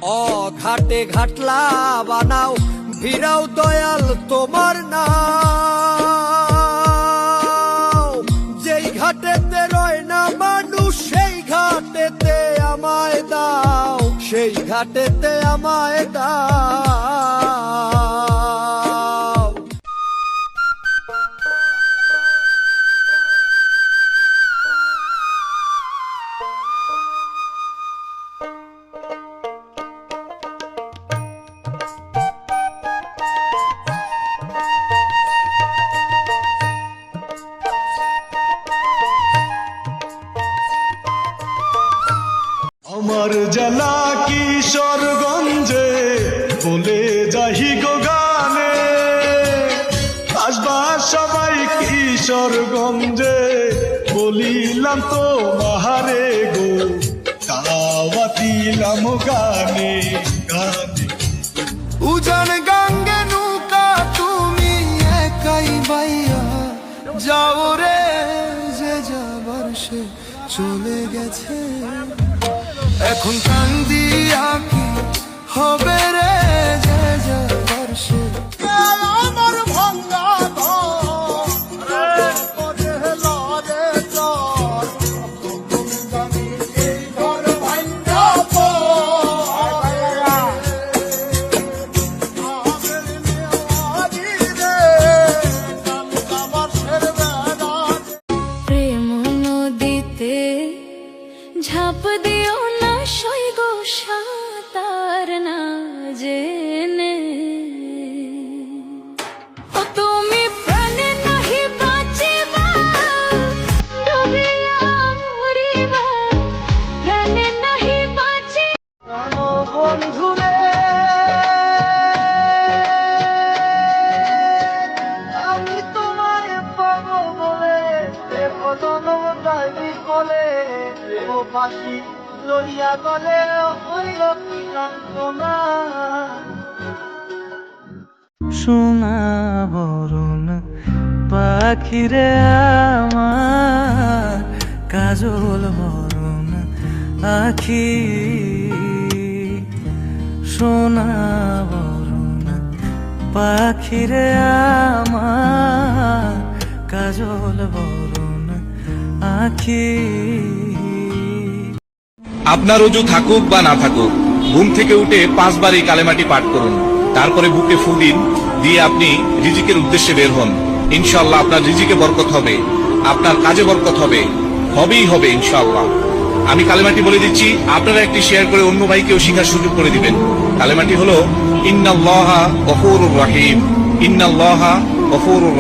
ও ঘাটে ঘাটলা বানাও ভিড়াও দয়াল তোমার নাও। যেই ঘাটেতে রয় না মানুষ সেই ঘাটেতে আমায় দাও, সেই ঘাটেতে আমায় দাও। আমার জেলা কিশোরগঞ্জে বলে যাহি গো গানে, আসবা সবাই কিশোরগঞ্জে বলিলাম তো মাহারে গো, দাওয়া দিলাম গানে গানে। উজান গাঙ্গে নৌকা তুমি একাই বাইয়া যাও রে, যে যাবার সে চলে গেছে। এখন কান্দিয়া কি হবে রে, যে যাবার সে আমার ভাঙ্গা ঝাঁপ দিও না সৈগ সাঁতার না জেনে, ও তুমি প্রাণে নাহি বাঁচিবা ডুবিয়া মরিবা, প্রাণে নাহি বাঁচি বন্ধুরে আমি তোমায় পাবো বলে দাবি বলে ও পাখি লইয়া গলে হইল কি কান্তনা। সোনা বরণ পাখিরে আমার, কাজল বরণ আখি, সোনা বরণ পাখিরে আমার, কাজল বরণ আখি। আপনার ওযু থাকুক বা না থাকুক, ঘুম থেকে উঠে 5 বার এই কালেমাটি পাঠ করুন, তারপরে বুকে ফু দিন, দিয়ে আপনি রিজিকের উদ্দেশ্যে বের হন। ইনশাআল্লাহ আপনার রিজিকে বরকত হবে, আপনার কাজে বরকত হবে, হবেই হবে ইনশাআল্লাহ। আমি কালেমাটি বলে দিচ্ছি, আপনারা একটি শেয়ার করে অন্য ভাইকেও শিখার সুযোগ করে দিবেন। কালেমাটি হলো ইন্নাল্লাহা গফুরুর রহিম, ইন্নাল্লাহা গফুরুর